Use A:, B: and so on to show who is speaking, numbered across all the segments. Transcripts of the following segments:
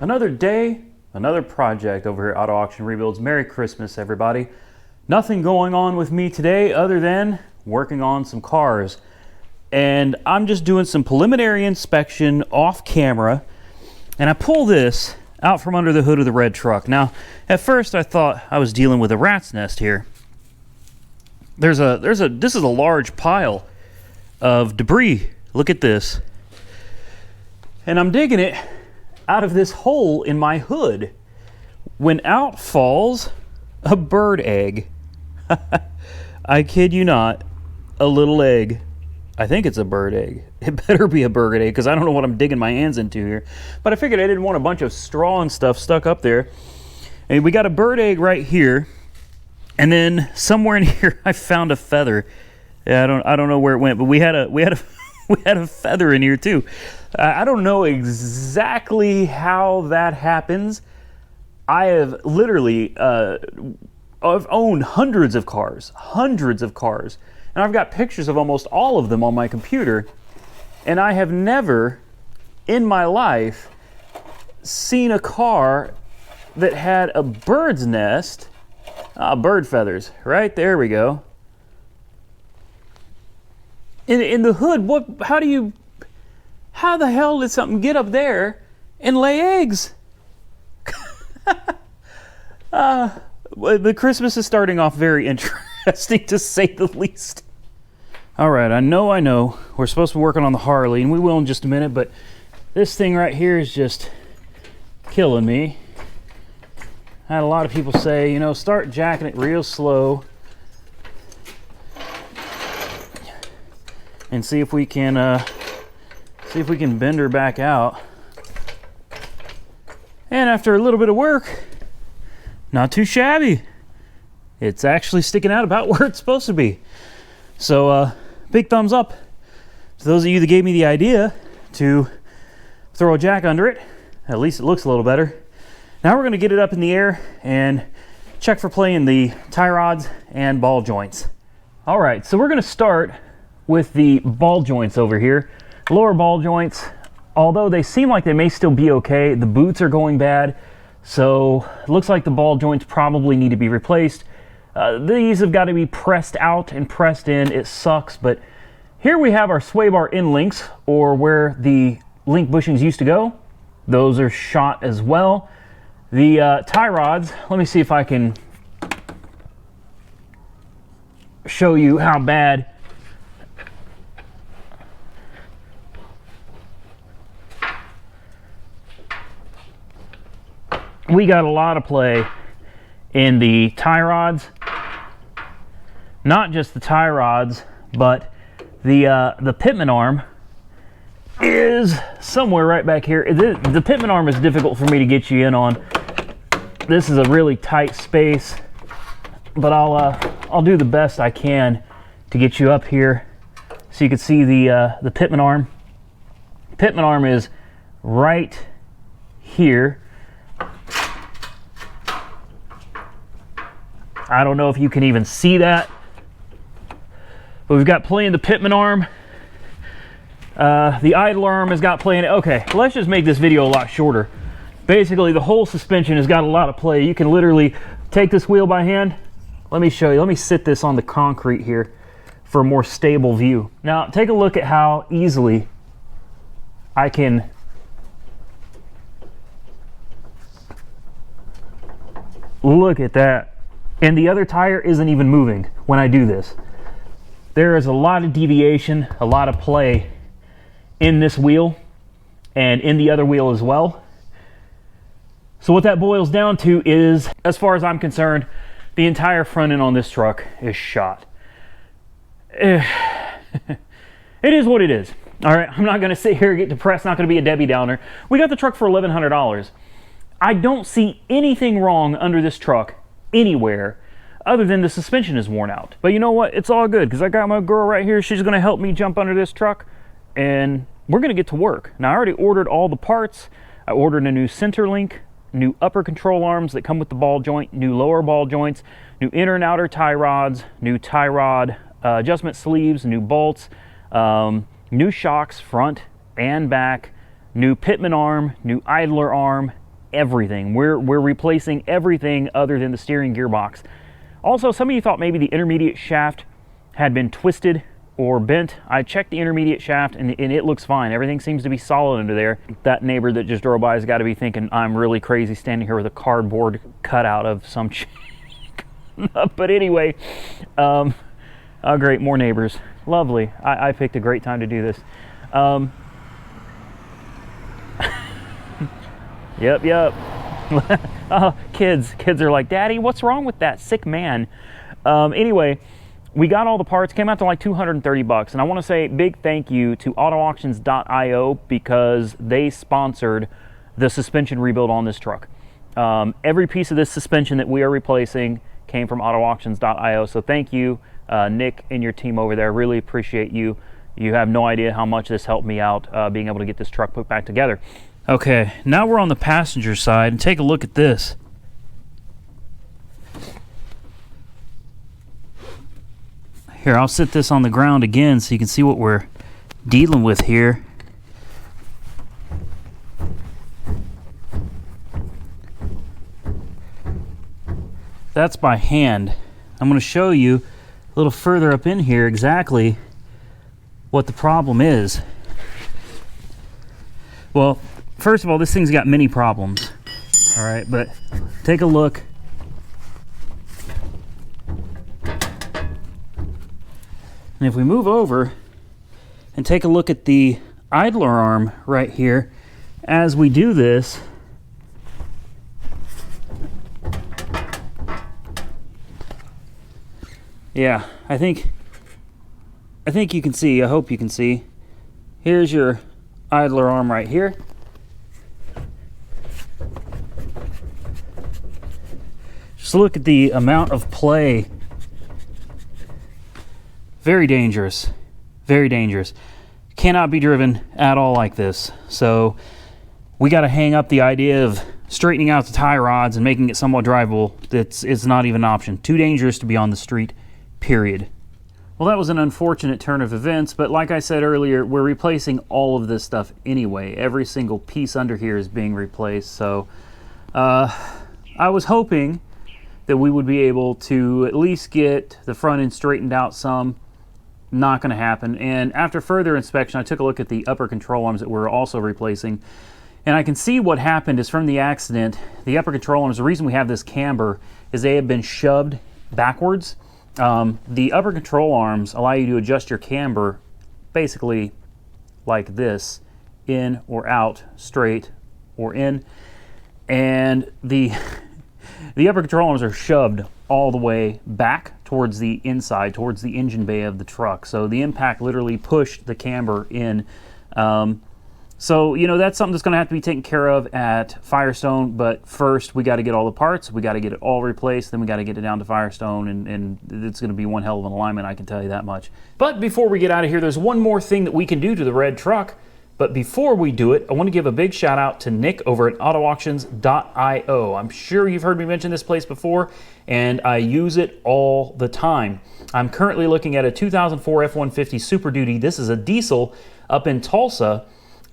A: Another day, another project over here at Auto Auction Rebuilds. Merry Christmas, everybody. Nothing going on with me today other than working on some cars. And I'm just doing some preliminary inspection off camera. And I pull this out from under the hood of the red truck. Now, at first I thought I was dealing with a rat's nest here. This is a large pile of debris. Look at this. And I'm digging it out of this hole in my hood when out falls a bird egg. I kid you not, a little egg. I think it's a bird egg. It better be a bird egg because I don't know what I'm digging my hands into here. But I figured I didn't want a bunch of straw and stuff stuck up there. And we got a bird egg right here. And then somewhere in here I found a feather. Yeah, I don't know where it went, but we had a feather in here too. I don't know exactly how that happens. I have literally I've owned hundreds of cars, and I've got pictures of almost all of them on my computer, and I have never in my life seen a car that had a bird's nest, bird feathers, right there we go. In the hood. How the hell did something get up there and lay eggs? The Christmas is starting off very interesting, to say the least. All right, I know. We're supposed to be working on the Harley, and we will in just a minute, but this thing right here is just killing me. I had a lot of people say, you know, start jacking it real slow and see if we can bend her back out. And after a little bit of work, not too shabby. It's actually sticking out about where it's supposed to be. So big thumbs up to those of you that gave me the idea to throw a jack under it. At least it looks a little better. Now we're going to get it up in the air and check for play in the tie rods and ball joints. All right, so we're going to start with the ball joints over here. Lower ball joints, although they seem like they may still be okay, the boots are going bad, so it looks like the ball joints probably need to be replaced. These have got to be pressed out and pressed in. It sucks, but here we have our sway bar end links, or where the link bushings used to go. Those are shot as well. The tie rods, let me see if I can show you how bad. We got a lot of play in the tie rods. Not just the tie rods, but the pitman arm is somewhere right back here. The pitman arm is difficult for me to get you in on. This is a really tight space, but I'll do the best I can to get you up here so you can see the pitman arm. Pitman arm is right here. I don't know if you can even see that, but we've got play in the pitman arm. The idler arm has got play in it. Okay, let's just make this video a lot shorter. Basically, the whole suspension has got a lot of play. You can literally take this wheel by hand. Let me show you. Let me sit this on the concrete here for a more stable view. Now, take a look at how easily I can look at that. And the other tire isn't even moving when I do this. There is a lot of deviation, a lot of play in this wheel and in the other wheel as well. So what that boils down to is, as far as I'm concerned, the entire front end on this truck is shot. It is what it is. All right, I'm not going to sit here and get depressed, not going to be a Debbie Downer. We got the truck for $1,100. I don't see anything wrong under this truck anywhere other than the suspension is worn out. But you know what? It's all good because I got my girl right here. She's going to help me jump under this truck and we're going to get to work. Now, I already ordered all the parts. I ordered a new center link, new upper control arms that come with the ball joint, new lower ball joints, new inner and outer tie rods, new tie rod adjustment sleeves, new bolts, new shocks front and back, new pitman arm, new idler arm, everything. We're replacing everything other than the steering gearbox. Also, some of you thought maybe the intermediate shaft had been twisted or bent. I checked the intermediate shaft and it looks fine. Everything seems to be solid under there. That neighbor that just drove by has got to be thinking I'm really crazy standing here with a cardboard cutout of some but anyway, oh great, more neighbors. Lovely. I picked a great time to do this. Yep. Oh, kids are like, Daddy, what's wrong with that sick man? Anyway, we got all the parts, came out to like 230 bucks. And I want to say big thank you to autoauctions.io because they sponsored the suspension rebuild on this truck. Every piece of this suspension that we are replacing came from autoauctions.io. So thank you, Nick and your team over there. Really appreciate you. You have no idea how much this helped me out being able to get this truck put back together. Okay, now we're on the passenger side and take a look at this. Here, I'll sit this on the ground again so you can see what we're dealing with here. That's by hand. I'm going to show you a little further up in here exactly what the problem is. Well, first of all, this thing's got many problems. All right, but take a look. And if we move over and take a look at the idler arm right here, as we do this, yeah, I think you can see, I hope you can see. Here's your idler arm right here. Just look at the amount of play. Very dangerous, very dangerous. Cannot be driven at all like this. So we got to hang up the idea of straightening out the tie rods and making it somewhat drivable. It's not even an option. Too dangerous to be on the street, period. Well, that was an unfortunate turn of events, but like I said earlier, we're replacing all of this stuff anyway. Every single piece under here is being replaced. So I was hoping that we would be able to at least get the front end straightened out some. Not going to happen. And after further inspection, I took a look at the upper control arms that we're also replacing, and I can see what happened is from the accident, the upper control arms, the reason we have this camber is they have been shoved backwards. The upper control arms allow you to adjust your camber basically like this, in or out, straight or in, and the upper control arms are shoved all the way back towards the inside, towards the engine bay of the truck. So the impact literally pushed the camber in. So, you know, that's something that's going to have to be taken care of at Firestone. But first, we got to get all the parts. We got to get it all replaced. Then we got to get it down to Firestone. And it's going to be one hell of an alignment, I can tell you that much. But before we get out of here, there's one more thing that we can do to the red truck. But before we do it, I want to give a big shout out to Nick over at autoauctions.io. I'm sure you've heard me mention this place before, and I use it all the time. I'm currently looking at a 2004 F150 Super Duty. This is a diesel up in Tulsa,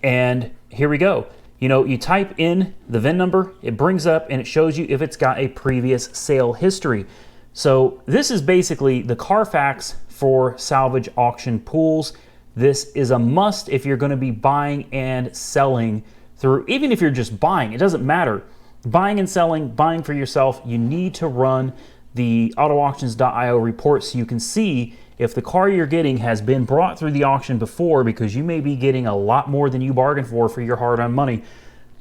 A: and here we go. You know, you type in the VIN number, it brings up and it shows you if it's got a previous sale history. So this is basically the Carfax for salvage auction pools. This is a must if you're going to be buying and selling through, even if you're just buying, it doesn't matter. Buying and selling, buying for yourself, you need to run the autoauctions.io report so you can see if the car you're getting has been brought through the auction before, because you may be getting a lot more than you bargained for your hard-earned money.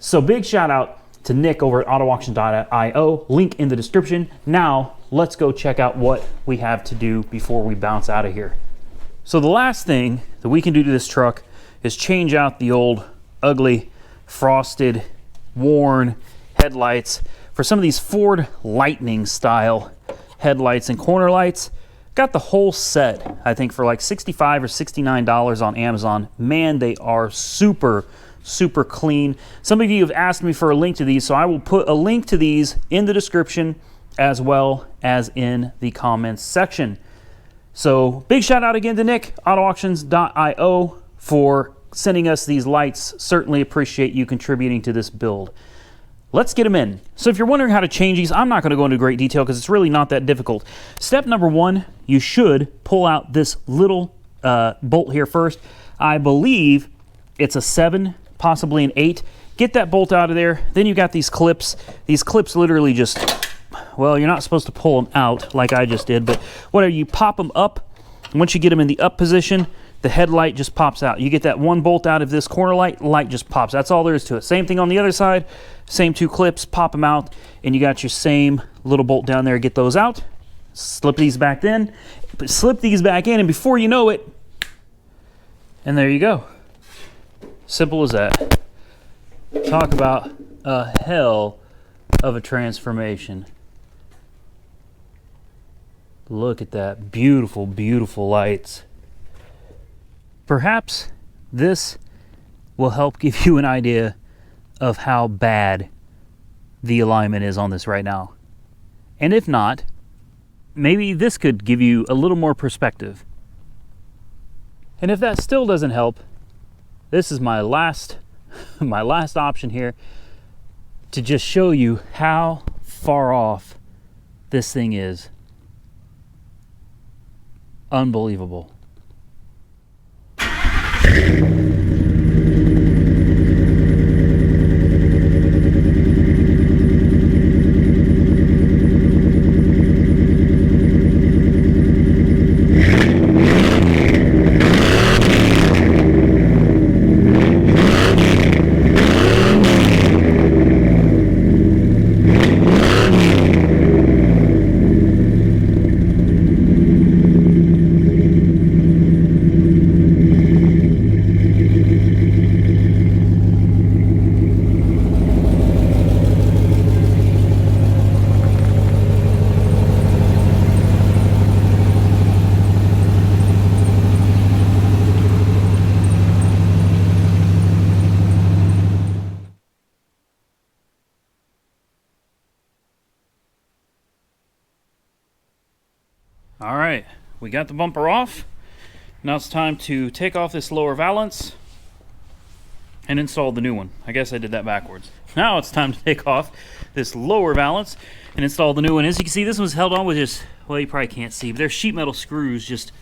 A: So big shout out to Nick over at autoauctions.io, link in the description. Now let's go check out what we have to do before we bounce out of here. So the last thing that we can do to this truck is change out the old ugly frosted worn headlights for some of these Ford Lightning style headlights and corner lights. Got the whole set, I think, for like $65 or $69 on Amazon. Man, they are super clean. Some of you have asked me for a link to these, so I will put a link to these in the description as well as in the comments section. So big shout out again to Nick, autoauctions.io, for sending us these lights. Certainly appreciate you contributing to this build. let's get them in. So if you're wondering how to change these, I'm not going to go into great detail because it's really not that difficult. Step number one, you should pull out this little bolt here first. I believe it's a 7, possibly an 8. Get that bolt out of there. Then you got these clips. These clips literally just, well, you're not supposed to pull them out like I just did, but whatever, you pop them up. Once you get them in the up position, the headlight just pops out. You get that one bolt out of this corner light just pops. That's all there is to it. Same thing on the other side, same 2 clips, pop them out, and you got your same little bolt down there. Get those out, slip these back in, and before you know it, and there you go. Simple as that. Talk about a hell of a transformation. Look at that. Beautiful, beautiful lights. Perhaps this will help give you an idea of how bad the alignment is on this right now. And if not, maybe this could give you a little more perspective. And if that still doesn't help, this is my last option here to just show you how far off this thing is. Unbelievable. All right, we got the bumper off. Now it's time to take off this lower valance and install the new one. I guess I did that backwards. Now it's time to take off this lower valance and install the new one. As you can see, this one's held on with just, well, you probably can't see, but they're sheet metal screws. Just,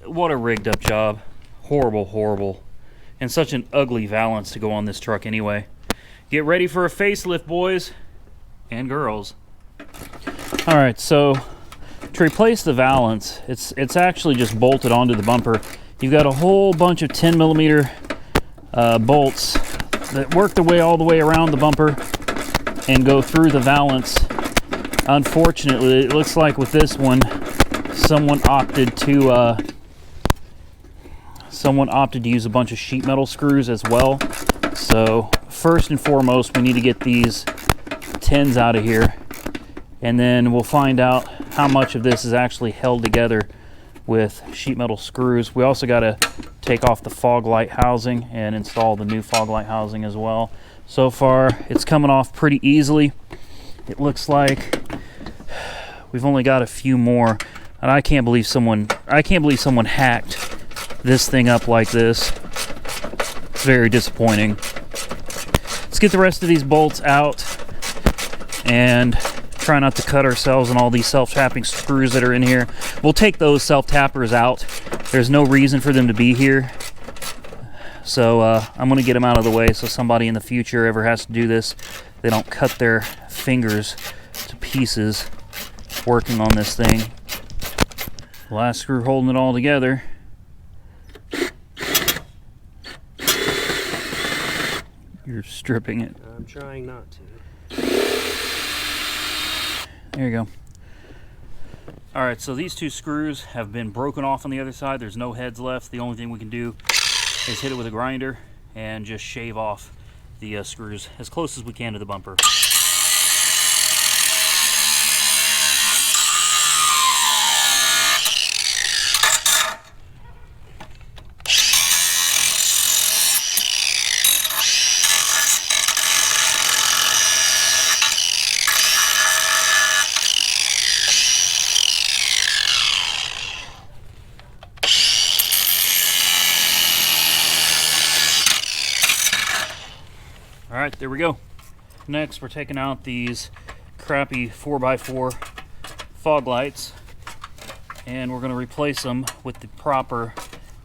A: what a rigged up job. Horrible, horrible. And such an ugly valance to go on this truck anyway. Get ready for a facelift, boys and girls. All right, so to replace the valance, it's actually just bolted onto the bumper. You've got a whole bunch of 10 millimeter bolts that work their way all the way around the bumper and go through the valance. Unfortunately, it looks like with this one, someone opted to use a bunch of sheet metal screws as well. So first and foremost, we need to get these 10s out of here, and then we'll find out how much of this is actually held together with sheet metal screws. We also got to take off the fog light housing and install the new fog light housing as well. So far, it's coming off pretty easily. It looks like we've only got a few more, and I can't believe someone hacked this thing up like this. It's very disappointing. Let's get the rest of these bolts out and try not to cut ourselves on all these self-tapping screws that are in here. We'll take those self-tappers out. There's no reason for them to be here. So I'm going to get them out of the way so somebody in the future ever has to do this, they don't cut their fingers to pieces working on this thing. Last screw holding it all together. You're stripping it.
B: I'm trying not to.
A: There you go. All right, so these 2 screws have been broken off on the other side. There's no heads left. The only thing we can do is hit it with a grinder and just shave off the screws as close as we can to the bumper. All right, there we go. Next, we're taking out these crappy 4x4 fog lights, and we're going to replace them with the proper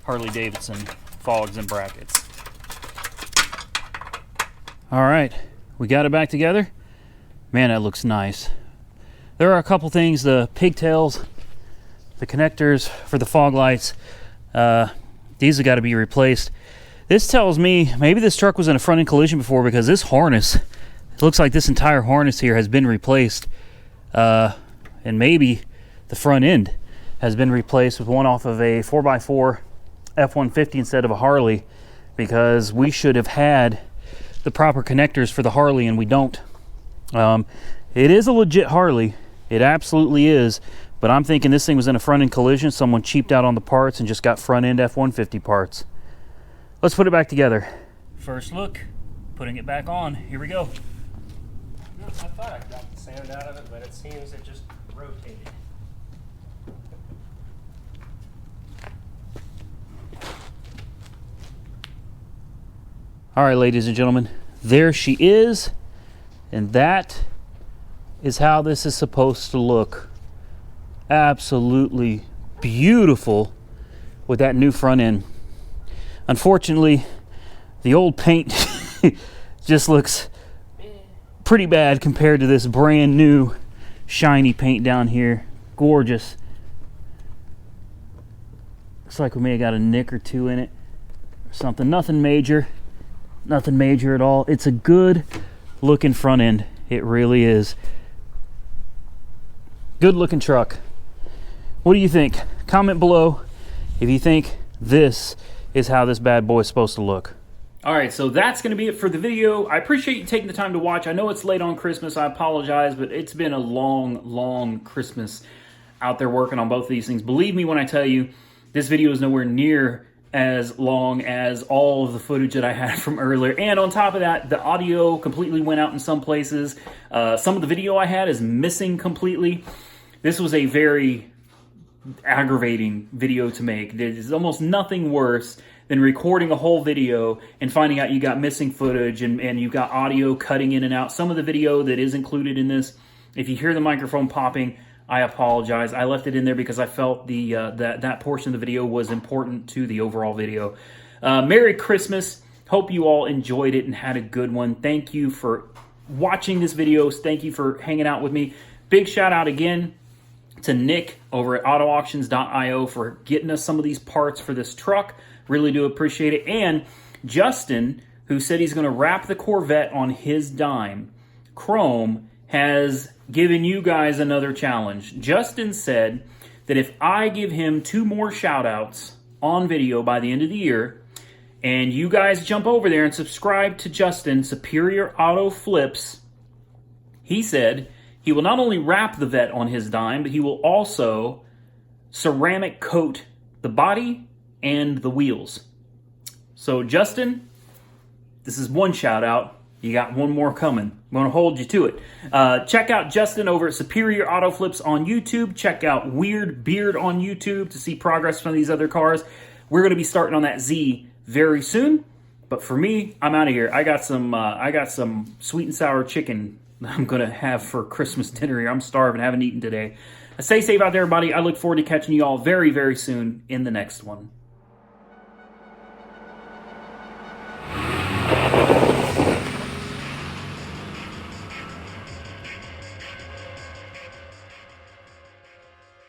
A: Harley Davidson fogs and brackets. All right, we got it back together. Man, that looks nice. There are a couple things, the pigtails, the connectors for the fog lights, these have got to be replaced. This tells me maybe this truck was in a front-end collision before, because this harness, it looks like this entire harness here has been replaced, and maybe the front end has been replaced with one off of a 4x4 F150 instead of a Harley, because we should have had the proper connectors for the Harley and we don't. It is a legit Harley, it absolutely is, but I'm thinking this thing was in a front-end collision. Someone cheaped out on the parts and just got front-end F150 parts. Let's put it back together. First look, putting it back on. Here we go.
B: I thought I got the sand out of it, but it seems it just rotated.
A: All right, ladies and gentlemen, there she is, and that is how this is supposed to look. Absolutely beautiful with that new front end. Unfortunately, the old paint just looks pretty bad compared to this brand new shiny paint down here. Gorgeous. Looks like we may have got a nick or two in it or something. Nothing major. Nothing major at all. It's a good looking front end. It really is. Good looking truck. What do you think? Comment below if you think this is how this bad boy is supposed to look. All right, so that's going to be it for the video. I appreciate you taking the time to watch. I know it's late on Christmas. I apologize, but it's been a long Christmas out there working on both of these things. Believe me when I tell you, this video is nowhere near as long as all of the footage that I had from earlier. And on top of that, the audio completely went out in some places. Some of the video I had is missing completely. This was a very aggravating video to make. There's almost nothing worse than recording a whole video and finding out you got missing footage and you got audio cutting in and out. Some of the video that is included in this, if you hear the microphone popping, I apologize. I left it in there because I felt that portion of the video was important to the overall video. Merry Christmas. Hope you all enjoyed it and had a good one. Thank you for watching this video. Thank you for hanging out with me. Big shout out again to Nick over at autoauctions.io for getting us some of these parts for this truck. Really do appreciate it. And Justin, who said he's going to wrap the Corvette on his dime. Chrome has given you guys another challenge. Justin said that if I give him 2 more shout outs on video by the end of the year, and you guys jump over there and subscribe to Justin, Superior Auto Flips, he said he will not only wrap the Vet on his dime, but he will also ceramic coat the body and the wheels. So Justin, this is one shout out. You got one more coming. I'm going to hold you to it. Check out Justin over at Superior Auto Flips on YouTube. Check out Weird Beard on YouTube to see progress from these other cars. We're going to be starting on that Z very soon. But for me, I'm out of here. I got some sweet and sour chicken that I'm going to have for Christmas dinner here. I'm starving. I haven't eaten today. Stay safe out there, everybody. I look forward to catching you all very soon in the next one.